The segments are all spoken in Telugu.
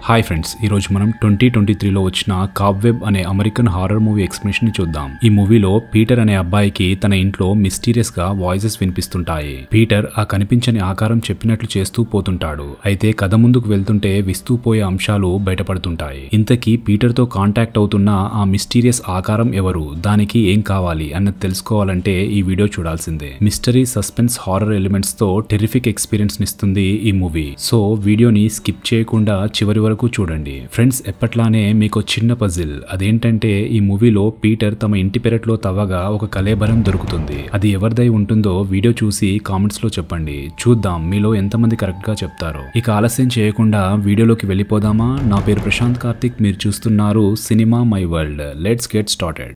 హాయ్ ఫ్రెండ్స్, ఈ రోజు మనం 2023లో వచ్చిన కాబ్వెబ్ అనే అమెరికన్ హారర్ మూవీ ఎక్స్ప్లెనేషన్ ని చూద్దాం. ఈ మూవీలో పీటర్ అనే అబ్బాయికి తన ఇంట్లో మిస్టీరియస్ గా వాయిసెస్ వినిపిస్తుంటాయి. పీటర్ ఆ కనిపించని ఆకారం చెప్పినట్లు చేస్తూ పోతుంటాడు. అయితే కథ ముందుకు వెళ్తుంటే విస్తూ పోయే అంశాలు బయటపడుతుంటాయి. ఇంతకీ పీటర్ తో కాంటాక్ట్ అవుతున్న ఆ మిస్టీరియస్ ఆకారం ఎవరు, దానికి ఏం కావాలి అన్నది తెలుసుకోవాలంటే ఈ వీడియో చూడాల్సిందే. మిస్టరీ, సస్పెన్స్, హారర్ ఎలిమెంట్స్ తో టెరిఫిక్ ఎక్స్పీరియన్స్ నిస్తుంది ఈ మూవీ. సో వీడియోని స్కిప్ చేయకుండా చివరి వరకు చూడండి. ఫ్రెండ్స్, ఎప్పట్లానే మీకు చిన్న పజిల్. అదేంటంటే ఈ మూవీలో పీటర్ తమ ఇంటి పెరట్లో తవ్వగా ఒక కళేబరం దొరుకుతుంది. అది ఎవరిదై ఉంటుందో వీడియో చూసి కామెంట్స్ లో చెప్పండి. చూద్దాం మీలో ఎంతమంది కరెక్ట్ గా చెప్తారో. ఇక ఆలస్యం చేయకుండా వీడియోలోకి వెళ్ళిపోదామా? నా పేరు ప్రశాంత్ కార్తిక్, మీరు చూస్తున్నారు cinema my world. Let's get started.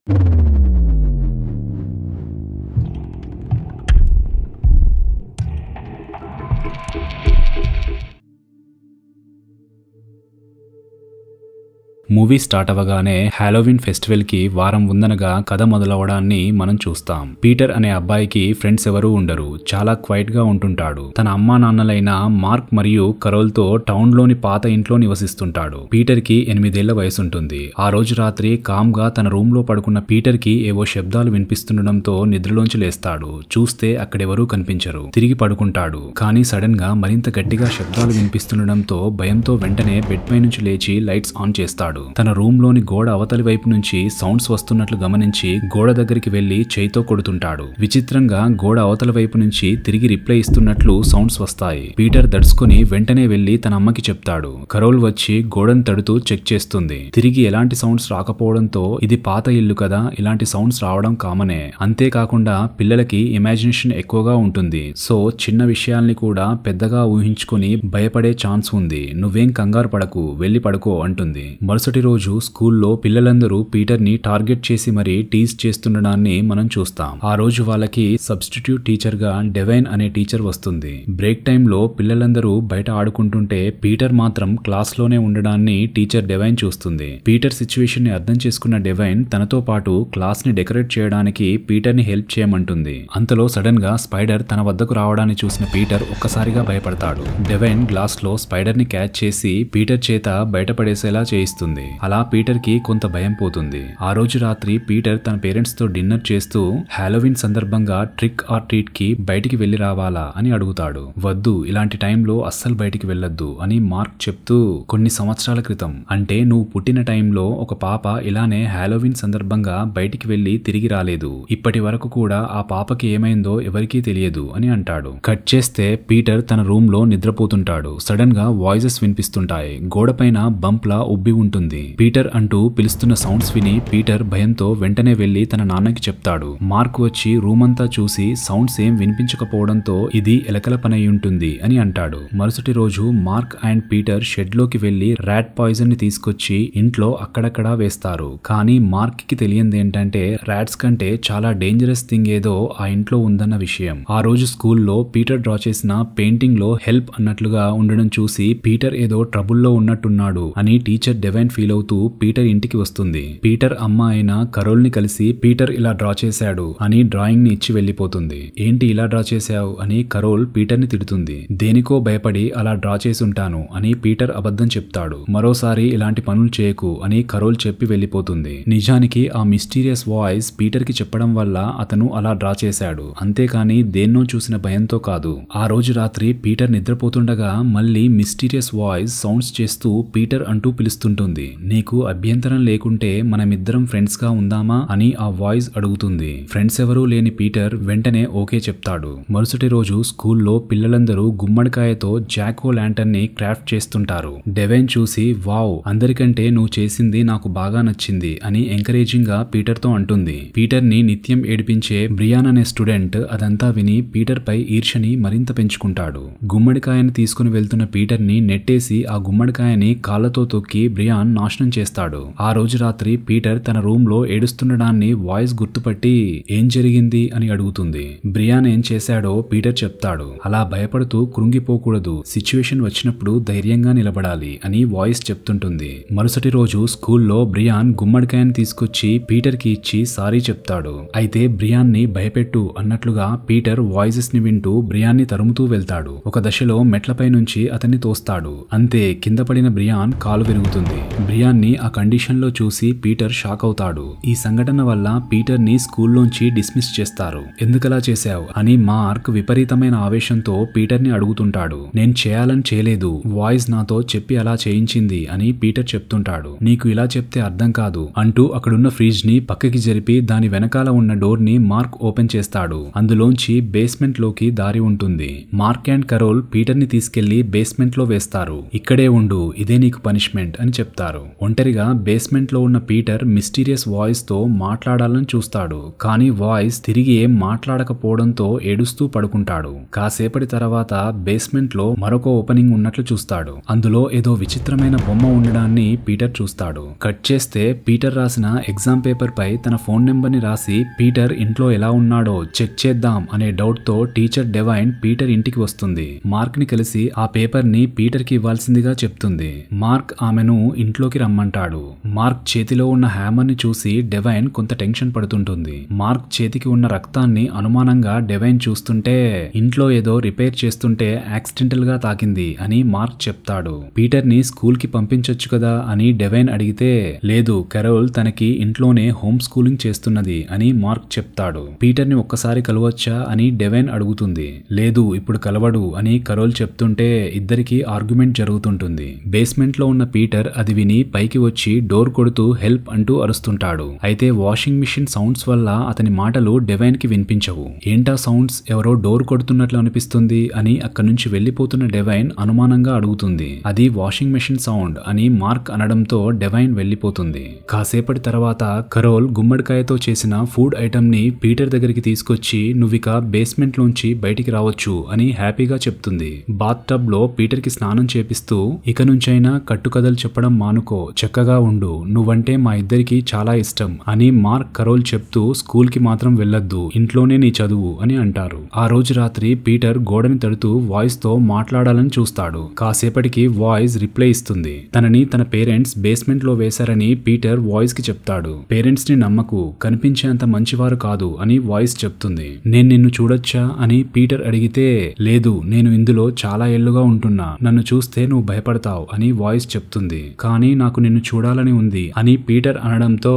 Movie start అవ్వగానే హాలోవిన్ ఫెస్టివల్ కి వారం ఉందనగా కథ మొదలవడాన్ని మనం చూస్తాం. పీటర్ అనే అబ్బాయికి ఫ్రెండ్స్ ఎవరూ ఉండరు. చాలా క్వైట్ గా ఉంటుంటాడు. తన అమ్మా నాన్నలైన మార్క్ మరియు కరోల్ తో టౌన్ లోని పాత ఇంట్లో నివసిస్తుంటాడు. పీటర్ కి 8 ఏళ్ల వయసు ఉంటుంది. ఆ రోజు రాత్రి కామ్ గా తన రూమ్ లో పడుకున్న పీటర్ కి ఏవో శబ్దాలు వినిపిస్తుండడంతో నిద్రలోంచి లేస్తాడు. చూస్తే అక్కడెవరూ కనిపించరు. తిరిగి పడుకుంటాడు. కానీ సడన్ గా మరింత గట్టిగా శబ్దాలు వినిపిస్తుండడంతో భయంతో వెంటనే బెడ్ పై నుంచి లేచి లైట్స్ ఆన్ చేస్తాడు. తన రూమ్ లోని గోడ అవతలి వైపు నుంచి సౌండ్స్ వస్తున్నట్లు గమనించి గోడ దగ్గరికి వెళ్లి చేయితో కొడుతుంటాడు. విచిత్రంగా గోడ అవతల వైపు నుంచి తిరిగి రిప్లై ఇస్తున్నట్లు సౌండ్స్ వస్తాయి. పీటర్ దడుచుకుని వెంటనే వెళ్లి తన అమ్మకి చెప్తాడు. కరోల్ వచ్చి గోడను తడుతూ చెక్ చేస్తుంది. తిరిగి ఎలాంటి సౌండ్స్ రాకపోవడంతో ఇది పాత ఇల్లు కదా, ఇలాంటి సౌండ్స్ రావడం కామనే. అంతేకాకుండా పిల్లలకి ఇమాజినేషన్ ఎక్కువగా ఉంటుంది. సో చిన్న విషయాల్ని కూడా పెద్దగా ఊహించుకుని భయపడే ఛాన్స్ ఉంది. నువ్వేం కంగారు పడకు, వెళ్లి పడుకో అంటుంది. మరుసటి రోజు స్కూల్లో పిల్లలందరూ పీటర్ ని టార్గెట్ చేసి మరీ టీజ్ చేస్తుండడాన్ని మనం చూస్తాం. ఆ రోజు వాళ్ళకి సబ్స్టిట్యూట్ టీచర్ గా డెవైన్ అనే టీచర్ వస్తుంది. బ్రేక్ టైమ్ లో పిల్లలందరూ బయట ఆడుకుంటుంటే పీటర్ మాత్రం క్లాస్ లోనే ఉండడాన్ని టీచర్ డెవైన్ చూస్తుంది. పీటర్ సిచ్యువేషన్ ని అర్థం చేసుకున్న డెవైన్ తనతో పాటు క్లాస్ ని డెకరేట్ చేయడానికి పీటర్ ని హెల్ప్ చేయమంటుంది. అంతలో సడన్ గా స్పైడర్ తన వద్దకు రావడాన్ని చూసిన పీటర్ ఒక్కసారిగా భయపడతాడు. డెవైన్ గ్లాస్ లో స్పైడర్ ని క్యాచ్ చేసి పీటర్ చేత బయటపడేసేలా చేయిస్తుంది. అలా పీటర్ కి కొంత భయం పోతుంది. ఆ రోజు రాత్రి పీటర్ తన పేరెంట్స్ తో డిన్నర్ చేస్తూ హాలోవిన్ సందర్భంగా ట్రిక్ ఆర్ ట్రీట్ కి బయటికి వెళ్లి రావాలా అని అడుగుతాడు. వద్దు, ఇలాంటి టైంలో అస్సలు బయటికి వెళ్లొద్దు అని మార్క్ చెప్తూ, కొన్ని సంవత్సరాల క్రితం అంటే నువ్వు పుట్టిన టైంలో ఒక పాప ఇలానే హాలోవిన్ సందర్భంగా బయటికి వెళ్లి తిరిగి రాలేదు. ఇప్పటి వరకు కూడా ఆ పాపకి ఏమైందో ఎవరికీ తెలియదు అని అంటాడు. కట్ చేస్తే పీటర్ తన రూమ్ లో నిద్రపోతుంటాడు. సడన్ గా వాయిసెస్ వినిపిస్తుంటాయి. గోడ పైన బంప్ లా ఉబ్బి ఉంటుంది. పీటర్ అంటూ పిలుస్తున్న సౌండ్స్ విని పీటర్ భయంతో వెంటనే వెళ్లి తన నాన్నకి చెప్తాడు. మార్క్ వచ్చి రూమ్ అంతా చూసి సౌండ్స్ ఏం వినిపించకపోవడంతో ఇది ఎలకల పనై ఉంటుంది అని అంటాడు. మరుసటి రోజు మార్క్ అండ్ పీటర్ షెడ్ లోకి వెళ్లి ర్యాట్ పాయిజన్ ని తీసుకొచ్చి ఇంట్లో అక్కడక్కడా వేస్తారు. కానీ మార్క్ కి తెలియంది ఏంటంటే ర్యాట్స్ కంటే చాలా డేంజరస్ థింగ్ ఏదో ఆ ఇంట్లో ఉందన్న విషయం. ఆ రోజు స్కూల్లో పీటర్ డ్రా చేసిన పెయింటింగ్ లో హెల్ప్ అన్నట్లుగా ఉండడం చూసి పీటర్ ఏదో ట్రబుల్లో ఉన్నట్టున్నాడు అని టీచర్ డెవైన్ ఫీల్ అవుతూ పీటర్ ఇంటికి వస్తుంది. పీటర్ అమ్మ అయిన కరోల్ ని కలిసి పీటర్ ఇలా డ్రా చేశాడు అని డ్రాయింగ్ ని ఇచ్చి వెళ్లిపోతుంది. ఏంటి ఇలా డ్రా చేశావు అని కరోల్ పీటర్ ని తిడుతుంది. దేనికో భయపడి అలా డ్రా చేసి ఉంటాను అని పీటర్ అబద్ధం చెప్తాడు. మరోసారి ఇలాంటి పనులు చేయకు అని కరోల్ చెప్పి వెళ్లిపోతుంది. నిజానికి ఆ మిస్టీరియస్ వాయిస్ పీటర్ కి చెప్పడం వల్ల అతను అలా డ్రా చేశాడు. అంతేకాని దేన్నో చూసిన భయంతో కాదు. ఆ రోజు రాత్రి పీటర్ నిద్రపోతుండగా మళ్ళీ మిస్టీరియస్ వాయిస్ సౌండ్స్ చేస్తూ పీటర్ అంటూ పిలుస్తుంటుంది. నీకు అభ్యంతరం లేకుంటే మనమిద్దరం ఫ్రెండ్స్ గా ఉందామా అని ఆ వాయిస్ అడుగుతుంది. ఫ్రెండ్స్ ఎవరూ లేని పీటర్ వెంటనే ఓకే చెప్తాడు. మరుసటి రోజు స్కూల్లో పిల్లలందరూ గుమ్మడికాయతో జాక్ ఓ ల్యాంటర్న్ ని క్రాఫ్ట్ చేస్తుంటారు. డెవైన్ చూసి వావ్, అందరికంటే నువ్వు చేసింది నాకు బాగా నచ్చింది అని ఎంకరేజింగ్ గా పీటర్ తో అంటుంది. పీటర్ ని నిత్యం ఏడిపించే బ్రియాన్ అనే స్టూడెంట్ అదంతా విని పీటర్ పై ఈర్ష్యని మరింత పెంచుకుంటాడు. గుమ్మడికాయని తీసుకుని వెళ్తున్న పీటర్ ని నెట్టేసి ఆ గుమ్మడికాయని కాళ్లతో తొక్కి బ్రియాన్ బ్రియాన్ నాశనం చేస్తాడు. ఆ రోజు రాత్రి పీటర్ తన రూమ్ లో ఏడుస్తుండడాన్ని వాయిస్ గుర్తుపట్టి ఏం జరిగింది అని అడుగుతుంది. బ్రియాన్ ఏం చేశాడో పీటర్ చెప్తాడు. అలా భయపడుతూ కృంగిపోకూడదు, సిచ్యువేషన్ వచ్చినప్పుడు ధైర్యంగా నిలబడాలి అని వాయిస్ చెప్తుంటుంది. మరుసటి రోజు స్కూల్లో బ్రియాన్ గుమ్మడికాయని తీసుకొచ్చి పీటర్ కి ఇచ్చి సారీ చెప్తాడు. అయితే బ్రియాన్ ని భయపెట్టు అన్నట్లుగా పీటర్ వాయిసెస్ ని వింటూ బ్రియాన్ ని తరుముతూ వెళ్తాడు. ఒక దశలో మెట్లపై నుంచి అతన్ని తోస్తాడు. అంతే, కింద పడిన బ్రియాన్ కాలు విరుగుతుంది. బ్రియాన్ ని ఆ కండిషన్ లో చూసి పీటర్ షాక్ అవుతాడు. ఈ సంఘటన వల్ల పీటర్ ని స్కూల్లోంచి డిస్మిస్ చేస్తారు. ఎందుకలా చేశావు అని మార్క్ విపరీతమైన ఆవేశంతో పీటర్ ని అడుగుతుంటాడు. నేను చేయాలని చేయలేదు, వాయిస్ నాతో చెప్పి అలా చేయించింది అని పీటర్ చెప్తుంటాడు. నీకు ఇలా చెప్తే అర్థం కాదు అంటూ అక్కడున్న ఫ్రిడ్జ్ ని పక్కకి జరిపి దాని వెనకాల ఉన్న డోర్ ని మార్క్ ఓపెన్ చేస్తాడు. అందులోంచి బేస్మెంట్ లోకి దారి ఉంటుంది. మార్క్ అండ్ కరోల్ పీటర్ ని తీసుకెళ్లి బేస్మెంట్ లో వేస్తారు. ఇక్కడే ఉండు, ఇదే నీకు పనిష్మెంట్ అని చెప్తారు. ఒంటరిగా బేస్మెంట్ లో ఉన్న పీటర్ మిస్టీరియస్ వాయిస్ తో మాట్లాడాలని చూస్తాడు. కానీ వాయిస్ తిరిగి ఏం మాట్లాడకపోవడంతో ఏడుస్తూ పడుకుంటాడు. కాసేపటి తర్వాత బేస్మెంట్ లో మరొక ఓపెనింగ్ ఉన్నట్లు చూస్తాడు. అందులో ఏదో విచిత్రమైన బొమ్మ ఉండడాన్ని పీటర్ చూస్తాడు. కట్ చేస్తే పీటర్ రాసిన ఎగ్జామ్ పేపర్ పై తన ఫోన్ నెంబర్ ని రాసి పీటర్ ఇంట్లో ఎలా ఉన్నాడో చెక్ చేద్దాం అనే డౌట్ తో టీచర్ డెవైన్ పీటర్ ఇంటికి వస్తుంది. మార్క్ ని కలిసి ఆ పేపర్ ని పీటర్ కి ఇవ్వాల్సిందిగా చెప్తుంది. మార్క్ ఆమెను ఇంట్లోకి రమ్మంటాడు. మార్క్ చేతిలో ఉన్న హ్యామర్ ని చూసి డెవైన్ కొంత టెన్షన్ పడుతుంటుంది. మార్క్ చేతికి ఉన్న రక్తాన్ని అనుమానంగా డెవైన్ చూస్తుంటే ఇంట్లో ఏదో రిపేర్ చేస్తుంటే యాక్సిడెంటల్ గా తాకింది అని మార్క్ చెప్తాడు. పీటర్ ని స్కూల్ కి పంపించొచ్చు కదా అని డెవైన్ అడిగితే లేదు, కరోల్ తనకి ఇంట్లోనే హోమ్ స్కూలింగ్ చేస్తున్నది అని మార్క్ చెప్తాడు. పీటర్ ని ఒక్కసారి కలవచ్చా అని డెవైన్ అడుగుతుంది. లేదు, ఇప్పుడు కలవడు అని కరోల్ చెప్తుంటే ఇద్దరికి ఆర్గ్యుమెంట్ జరుగుతుంటుంది. బేస్మెంట్ లో ఉన్న పీటర్ అది విని పైకి వచ్చి డోర్ కొడుతూ హెల్ప్ అంటూ అరుస్తుంటాడు. అయితే వాషింగ్ మిషన్ సౌండ్స్ వల్ల అతని మాటలు డెవైన్ కి వినిపించవు. ఏంటా సౌండ్స్, ఎవరో డోర్ కొడుతున్నట్లు అనిపిస్తుంది అని అక్కడి నుంచి వెళ్లిపోతున్న డెవైన్ అనుమానంగా అడుగుతుంది. అది వాషింగ్ మిషన్ సౌండ్ అని మార్క్ అనడంతో డెవైన్ వెళ్లిపోతుంది. కాసేపటి తర్వాత కరోల్ గుమ్మడికాయతో చేసిన ఫుడ్ ఐటమ్ ని పీటర్ దగ్గరికి తీసుకొచ్చి నువ్విక బేస్మెంట్ లోంచి బయటికి రావచ్చు అని హ్యాపీగా చెప్తుంది. బాత్ టబ్ లో పీటర్ కి స్నానం చేపిస్తూ ఇక నుంచైనా కట్టుకథలు చెప్పడం మానుకో, చక్కగా ఉండు, నువ్వంటే మా ఇద్దరికి చాలా ఇష్టం అని మార్క్ కరోల్ చెప్తూ స్కూల్ కి మాత్రం వెళ్ళొద్దు, ఇంట్లోనే నీ చదువు అని అంటారు. ఆ రోజు రాత్రి పీటర్ గోడని తడుతూ వాయిస్ తో మాట్లాడాలని చూస్తాడు. కాసేపటికి వాయిస్ రిప్లై ఇస్తుంది. తనని తన పేరెంట్స్ బేస్మెంట్ లో వేశారని పీటర్ వాయిస్ కి చెప్తాడు. పేరెంట్స్ ని నమ్మకు, కనిపించేంత మంచివారు కాదు అని వాయిస్ చెప్తుంది. నేను నిన్ను చూడొచ్చా అని పీటర్ అడిగితే లేదు, నేను ఇందులో చాలా ఏళ్లుగా ఉంటున్నా, నన్ను చూస్తే నువ్వు భయపడతావు అని వాయిస్ చెప్తుంది. కానీ నాకు నిన్ను చూడాలని ఉంది అని పీటర్ అనడంతో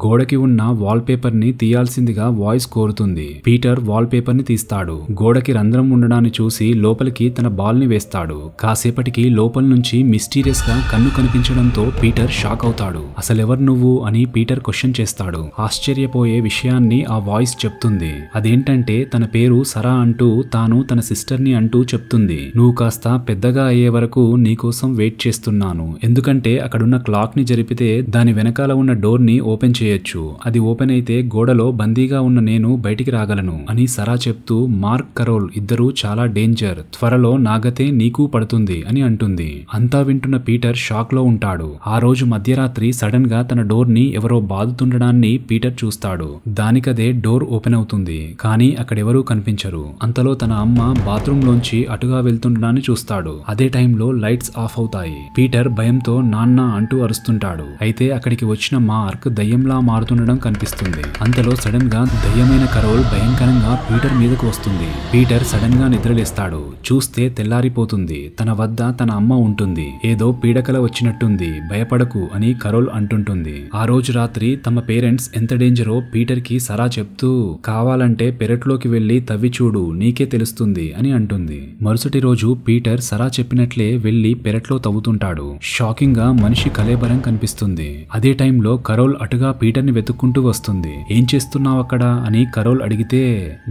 గోడకి ఉన్న వాల్ పేపర్ ని తీయాల్సిందిగా వాయిస్ కోరుతుంది. పీటర్ వాల్ పేపర్ ని తీస్తాడు. గోడకి రంధ్రం ఉండడాన్ని చూసి లోపలికి తన బాల్ ని వేస్తాడు. కాసేపటికి లోపల నుంచి మిస్టీరియస్ గా కన్ను కనిపించడంతో పీటర్ షాక్ అవుతాడు. అసలెవరు నువ్వు అని పీటర్ క్వశ్చన్ చేస్తాడు. ఆశ్చర్యపోయే విషయాన్ని ఆ వాయిస్ చెప్తుంది. అదేంటంటే తన పేరు సరా అంటూ తాను తన సిస్టర్ ని అంటూ చెప్తుంది. నువ్వు కాస్త పెద్దగా అయ్యే వరకు నీకోసం వెయిట్ చేస్తున్నాను, ఎందుకంటే అక్కడున్న క్లాక్ ని జరిపితే దాని వెనకాల ఉన్న డోర్ ని ఓపెన్ చేయొచ్చు, అది ఓపెన్ అయితే గోడలో బందీగా ఉన్న నేను బయటికి రాగలను అని సరా చెప్తూ మార్క్ కరోల్ ఇద్దరూ చాలా డేంజర్, త్వరలో నాగతే నీకు పడుతుంది అని అంటుంది. అంతా వింటున్న పీటర్ షాక్ లో ఉంటాడు. ఆ రోజు మధ్యరాత్రి సడన్ గా తన డోర్ ని ఎవరో బాదుతుండడాన్ని పీటర్ చూస్తాడు. దానికదే డోర్ ఓపెన్ అవుతుంది. కానీ అక్కడెవరూ కనిపించరు. అంతలో తన అమ్మ బాత్రూమ్ లోంచి అటుగా వెళ్తుండడాన్ని చూస్తాడు. అదే టైంలో లైట్స్ ఆఫ్ అవుతాయి. పీటర్ భయంతో నాన్న అంటూ అరుస్తుంటాడు. అయితే అక్కడికి వచ్చిన మార్క్ దయ్యంలా మారుతుండడం కనిపిస్తుంది. అంతలో సడన్ గా దయ్యమైన కరోల్ భయంకరంగా పీటర్ మీదకు వస్తుంది. పీటర్ సడన్ గా నిద్రలేస్తాడు. చూస్తే తెల్లారిపోతుంది. తన వద్ద తన అమ్మ ఉంటుంది. ఏదో పీడకల వచ్చినట్టుంది, భయపడకు అని కరోల్ అంటుంటుంది. ఆ రోజు రాత్రి తమ పేరెంట్స్ ఎంత డేంజరో పీటర్ కి సరా చెప్తూ కావాలంటే పెరట్లోకి వెళ్లి తవ్వి చూడు, నీకే తెలుస్తుంది అని అంటుంది. మరుసటి రోజు పీటర్ సరా చెప్పినట్లే వెళ్లి పెరట్లో తవ్వుతుంటాడు. షాకింగ్ గా మనిషి కలేబరం కనిపిస్తుంది. అదే టైంలో కరోల్ అటుగా పీటర్ ని వెతుక్కుంటూ వస్తుంది. ఏం చేస్తున్నావు అక్కడ అని కరోల్ అడిగితే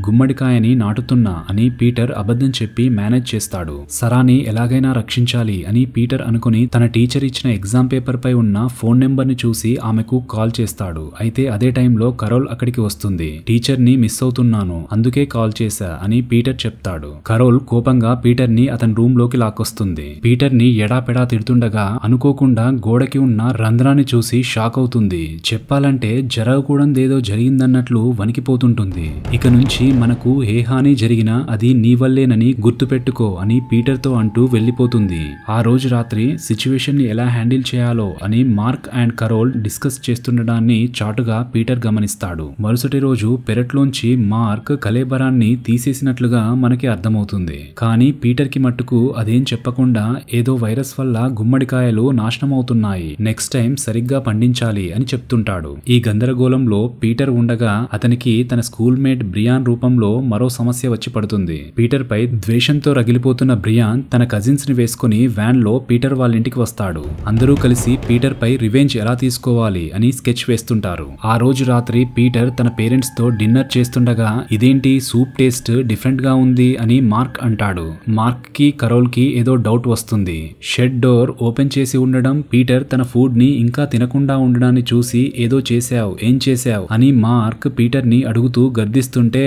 గుమ్మడికాయని నాటుతున్నా అని పీటర్ అబద్ధం చెప్పి మేనేజ్ చేస్తాడు. సరాని ఎలాగైనా రక్షించాలి అని పీటర్ అనుకుని తన టీచర్ ఇచ్చిన ఎగ్జామ్ పేపర్ పై ఉన్న ఫోన్ నెంబర్ ని చూసి ఆమెకు కాల్ చేస్తాడు. అయితే అదే టైంలో కరోల్ అక్కడికి వస్తుంది. టీచర్ ని మిస్ అవుతున్నాను, అందుకే కాల్ చేశా అని పీటర్ చెప్తాడు. కరోల్ కోపంగా పీటర్ ని అతని రూమ్ లోకి లాక్కొస్తుంది. పీటర్ ని ఎడాపెడా తిడుతుండగా అనుకోకుండా గోడకి ఉన్న రంధ్రాన్ని చూసి షాక్ అవుతుంది. చెప్పాలంటే జరగకూడదేదో జరిగిందన్నట్లు వణికిపోతుంటుంది. ఇక నుంచి మనకు ఏ హాని జరిగినా అది నీ వల్లేనని గుర్తుపెట్టుకో అని పీటర్ తో అంటూ వెళ్లిపోతుంది. ఆ రోజు రాత్రి సిచ్యువేషన్ ని ఎలా హ్యాండిల్ చేయాలో అని మార్క్ అండ్ కరోల్ డిస్కస్ చేస్తుండడాన్ని చాటుగా పీటర్ గమనిస్తాడు. మరుసటి రోజు పెరట్లోంచి మార్క్ కలేబరాన్ని తీసేసినట్లుగా మనకి అర్థమవుతుంది. కానీ పీటర్ కి మట్టుకు అదేం చెప్పకుండా ఏదో వైరస్ వల్ల గుమ్మడికాయలు నాశనం అవుతున్నాయి, నెక్స్ట్ టైం సరిగ్గా పండించాలి అని చెప్తుంటాడు. ఈ గందరగోళంలో పీటర్ ఉండగా అతనికి తన స్కూల్ మేట్ బ్రియాన్ రూపంలో మరో సమస్య వచ్చి పడుతుంది. పీటర్ పై ద్వేషంతో రగిలిపోతున్న బ్రియాన్ తన కజిన్స్ ని వేసుకుని వ్యాన్ లో పీటర్ వాళ్ళ ఇంటికి వస్తాడు. అందరూ కలిసి పీటర్ పై రివెంజ్ ఎలా తీసుకోవాలి అని స్కెచ్ వేస్తుంటారు. ఆ రోజు రాత్రి పీటర్ తన పేరెంట్స్ తో డిన్నర్ చేస్తుండగా ఇదేంటి సూప్ టేస్ట్ డిఫరెంట్ గా ఉంది అని మార్క్ అంటాడు. మార్క్ కి కరోల్ కి ఏదో డౌట్ వస్తుంది. షెడ్ డోర్ ఓపెన్ చేసి ఉండడం, పీటర్ తన ఫుడ్ ని ఇంకా తినకుండా ఉండడాన్ని చూసి ఏదో చేశావు, ఏం చేశావు అని మార్క్ పీటర్ ని అడుగుతూ గర్దిస్తుంటే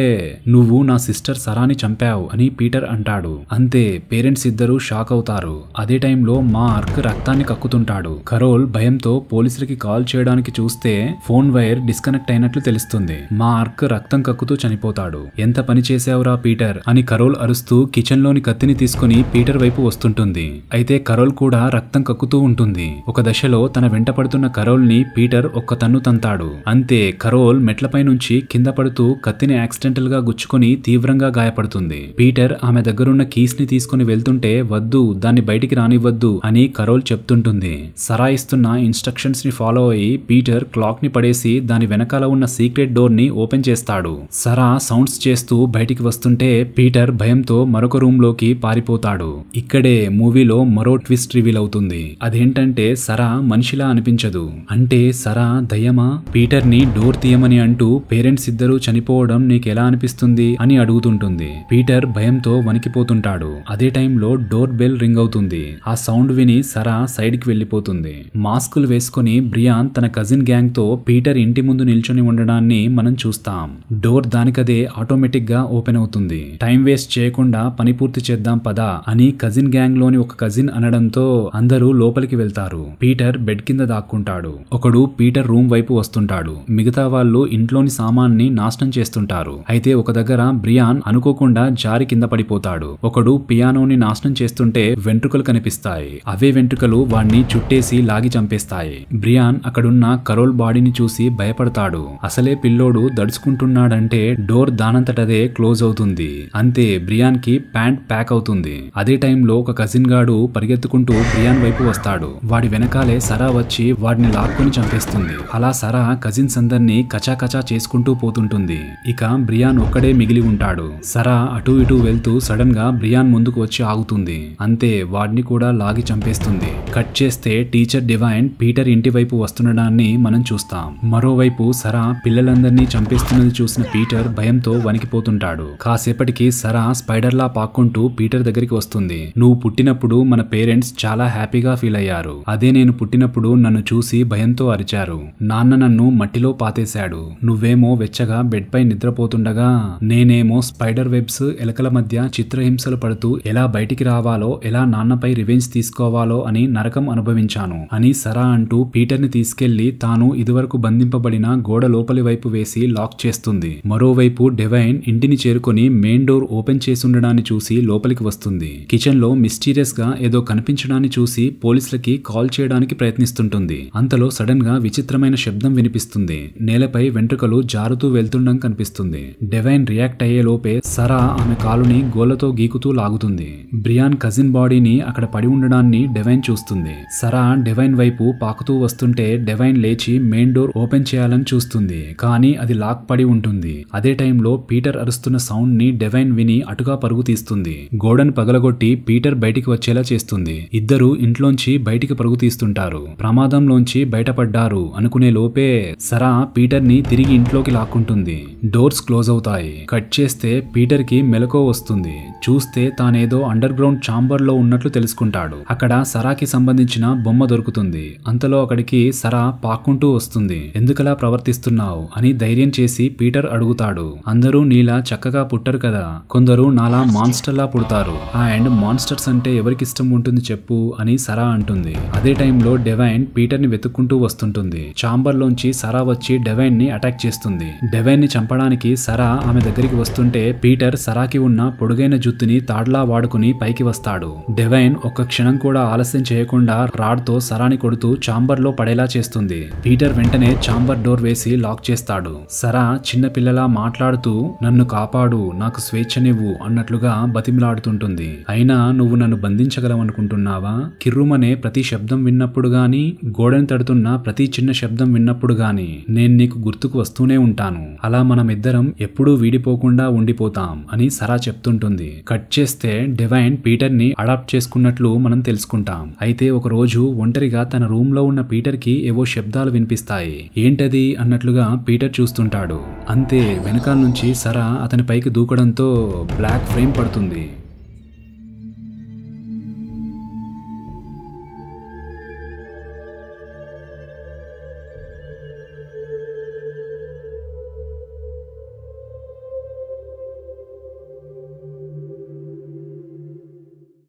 నువ్వు నా సిస్టర్ సరాని చంపావు అని పీటర్ అంటాడు. అంతే, పేరెంట్స్ ఇద్దరు షాక్ అవుతారు. అదే టైంలో మార్క్ రక్తాన్ని కక్కుతుంటాడు. కరోల్ భయంతో పోలీసులకి కాల్ చేయడానికి చూస్తే ఫోన్ వైర్ డిస్కనెక్ట్ అయినట్లు తెలుస్తుంది. మార్క్ రక్తం కక్కుతూ చనిపోతాడు. ఎంత పని చేశావురా పీటర్ అని కరోల్ అరుస్తూ కిచెన్ లోని కత్తిని తీసుకుని పీటర్ వైపు వస్తుంటుంది. అయితే కరోల్ కూడా రక్తం కక్కుతూ ఉంటుంది. ఒక దశలో తన వెంట పడుతున్న కరోల్ ని పీటర్ ఒక్క తన్ను తంతాడు. అంతే, కరోల్ మెట్లపై నుంచి కింద పడుతూ కత్తిని యాక్సిడెంటల్ గా గుచ్చుకొని తీవ్రంగా గాయపడుతుంది. పీటర్ ఆమె దగ్గరున్న కీస్ ని తీసుకుని వెళ్తుంటే వద్దు, దాన్ని బయటికి రానివ్వద్దు అని కరోల్ చెప్తుంటుంది. సరా ఇస్తున్న ఇన్స్ట్రక్షన్స్ ని ఫాలో అయ్యి పీటర్ క్లాక్ ని పడేసి దాని వెనకాల ఉన్న సీక్రెట్ డోర్ ని ఓపెన్ చేస్తాడు. సరా సౌండ్స్ చేస్తూ బయటికి వస్తుంటే పీటర్ భయంతో మరొక రూమ్ లోకి పారిపోతాడు. ఇక్కడే మూవీలో మరో ట్విస్ట్ రివీల్ అవుతుంది. అదేంటంటే సరా మనిషిలా అనిపించదు. అంటే సరా దయ్యమా? పీటర్ ని డోర్ తీయమని అంటూ పేరెంట్స్ ఇద్దరు చనిపోవడం నీకెలా అనిపిస్తుంది అని అడుగుతుంటుంది. పీటర్ భయంతో వణికిపోతుంటాడు. అదే టైంలో డోర్ బెల్ రింగ్ అవుతుంది. ఆ సౌండ్ విని సరా సైడ్ కి వెళ్లిపోతుంది. మాస్కులు వేసుకుని బ్రియాన్ తన కజిన్ గ్యాంగ్ తో పీటర్ ఇంటి ముందు నిల్చొని ఉండడాన్ని మనం చూస్తాం. డోర్ దానికదే ఆటోమేటిక్ గా ఓపెన్ అవుతుంది. టైం వేస్ట్ చేయకుండా పని పూర్తి చేద్దాం పదా అని కజిన్ గ్యాంగ్ లోని ఒక కజిన్ అనడంతో అందరూ లోపలికి వెళ్తారు. పీటర్ బెడ్ కింద దాక్కుంటాడు. ఒకడు పీటర్ రూమ్ వైపు వస్తుంటాడు. మిగతా వాళ్ళు ఇంట్లోని సామాన్ని నాశనం చేస్తుంటారు. అయితే ఒక దగ్గర బ్రియాన్ అనుకోకుండా జారి కింద పడిపోతాడు. ఒకడు పియానోని నాశనం చేస్తుంటే వెంట్రుకలు కనిపిస్తాయి. అవే వెంట్రుకలు వాణ్ణి చుట్టేసి లాగి చంపేస్తాయి. బ్రియాన్ అక్కడున్న కరోల్ బాడీని చూసి భయపడతాడు. అసలే పిల్లోడు దడుచుకుంటున్నాడంటే డోర్ దానంతటదే క్లోజ్ అవుతుంది. అంతే, బ్రియాన్ కి ప్యాంట్ ప్యాక్ అవుతుంది. అదే టైంలో ఒక కజిన్ గాడు పరిగెత్తుకుంటూ బ్రియాన్ వైపు వస్తాడు. వాడి వెనకాలే సరా వచ్చి వాడిని లాక్కొని చంపేస్తుంది. అలా సరా కజిన్స్ అందరినీ కచాకచా చేసుకుంటూ పోతుంటుంది. ఇక బ్రియాన్ ఒక్కడే మిగిలి ఉంటాడు. సరా అటు ఇటు వెళ్తూ సడన్ గా బ్రియాన్ ముందుకు వచ్చి ఆగుతుంది. అంతే, వాడిని కూడా లాగి చంపేస్తుంది. కట్ చేస్తే టీచర్ డివైన్ పీటర్ ఇంటి వైపు వస్తుండడాన్ని మనం చూస్తాం. మరోవైపు సరా పిల్లలందరినీ చంపేస్తున్నది చూసిన పీటర్ భయంతో వణికిపోతుంటాడు. కాసేపటికి సరా స్పైడర్ లా పాక్కుంటూ పీటర్ దగ్గరికి వస్తుంది. నువ్వు పుట్టినప్పుడు మన పేరెంట్స్ చాలా హ్యాపీగా ఫీల్ అయ్యారు. అదే నేను పుట్టినప్పుడు నన్ను చూసి భయంతో అరిచారు. నాన్న నన్ను మట్టిలో పాతేశాడు. నువ్వేమో వెచ్చగా బెడ్ పై నిద్రపోతుండగా నేనేమో స్పైడర్ వెబ్స్ ఎలకల మధ్య చిత్రహింసలు పడుతూ ఎలా బయటికి రావాలో, ఎలా నాన్నపై రివెంజ్ తీసుకోవాలో అని నరకం అనుభవించాను అని సరా అంటూ పీటర్ ని తీసుకెళ్లి తాను ఇదివరకు బంధింపబడిన గోడ లోపలి వైపు వేసి లాక్ చేస్తుంది. మరోవైపు డివైన్ ఇంటిని చేరుకొని మెయిన్ డోర్ ఓపెన్ చేసుండడాన్ని చూసి లోపలికి వస్తుంది. కిచెన్ లో మిస్టీరియస్ గా ఏదో కనిపించడాన్ని చూసి పోలీసులకి కాల్ చేయడానికి ప్రయత్నిస్తుంటుంది. అంతలో సడన్ గా విచిత్రమైన శబ్దం వినిపిస్తుంది. నేలపై వెంట్రుకలు జారుతూ వెళ్తుండడం కనిపిస్తుంది. డివైన్ రియాక్ట్ అయ్యే లోపే సరా ఆమె కాలుని గోళ్లతో గీకుతూ లాగుతుంది. బ్రియాన్ కజిన్ బాడీని అక్కడ పడి ఉండడాన్ని డివైన్ చూస్తుంది. సరా డివైన్ వైపు పాకుతూ వస్తుంటే డివైన్ లేచి మెయిన్ డోర్ ఓపెన్ చేయాలని చూస్తుంది. కానీ అది లాక్ పడి ఉంటుంది. అదే టైంలో పీటర్ అరుస్తున్న సౌండ్ ని డివైన్ విని అటుగా పరుగు తీస్తుంది. గోడను పగలగొట్టి పీటర్ బయటికి వచ్చేలా చేస్తుంది. ఇద్దరు ఇంట్లోంచి బయటికి పరుగు తీస్తుంటారు. ప్రమాదంలోంచి బయటపడ్డారు అనుకునే లోపే సరా పీటర్ ని తిరిగి ఇంట్లోకి లాక్కుంటుంది. డోర్స్ క్లోజ్ అవుతాయి. కట్ చేస్తే పీటర్ కి మెలకువ వస్తుంది. చూస్తే తానేదో అండర్ గ్రౌండ్ ఛాంబర్ లో ఉన్నట్లు తెలుసుకుంటాడు. అక్కడ సరాకి సంబంధించిన బొమ్మ దొరుకుతుంది. అంతలో అక్కడికి సరా పాక్కుంటూ వస్తుంది. ఎందుకలా ప్రవర్తిస్తున్నావు అని ధైర్యం చేసి పీటర్ అడుగుతాడు. అందరూ నీలా చక్కగా పుట్టరు కదా, కొందరు నాలా మాన్స్టర్ లా పుడతారు. అండ్ మాన్స్టర్స్ అంటే ఎవరికి ఇష్టం ఉంటుంది చెప్పు అని సరా అంటుంది. అదే టైంలో డెవైన్ పీటర్ ని వెతుక్కుంటూ వస్తుంటుంది. చాంబర్ లోంచి సరా వచ్చి డెవైన్ ని అటాక్ చేస్తుంది. డెవైన్ ని చంపడానికి సరా ఆమె దగ్గరికి వస్తుంటే పీటర్ సరాకి ఉన్న పొడుగైన జుత్తుని తాడ్లా వాడుకుని పైకి వస్తాడు. డెవైన్ ఒక్క క్షణం కూడా ఆలస్యం చేయకుండా రాడ్ తో సరాని కొడుతూ చాంబర్ లో పడేలా చేస్తుంది. పీటర్ వెంటనే చాంబర్ డోర్ వేసి లాక్ చేస్తాడు. సరా చిన్న పిల్లలా మాట్లాడుతూ నన్ను కాపాడు, నాకు స్వేచ్ఛనివ్వు అన్నట్లుగా బతిమిలాడుతుంటుంది. అయినా నువ్వు నన్ను బంధించగలవనుకుంటున్నావా? కిర్రుమనే ప్రతి శబ్దం విన్నప్పుడు గాని, గోడని తడుతున్న ప్రతి చిన్న శబ్దం విన్నప్పుడు గాని నేను నీకు గుర్తుకు వస్తూనే ఉంటాను. అలా మనమిద్దరం ఎప్పుడూ వీడిపోకుండా ఉండిపోతాం అని సరా చెప్తుంటుంది. కట్ చేస్తే డివైన్ పీటర్ ని అడాప్ట్ చేసుకున్నట్లు మనం తెలుసుకుంటాం. అయితే ఒక రోజు ఒంటరిగా తన రూమ్ లో ఉన్న పీటర్ కి ఏవో శబ్దాలు వినిపిస్తాయి. ఏంటది అన్నట్లుగా పీటర్ చూస్తుంటాడు. అంతే వెనకాల నుంచి సరా అతని పైకి దూకడంతో బ్లాక్ ఫ్రేమ్ పడుతుంది.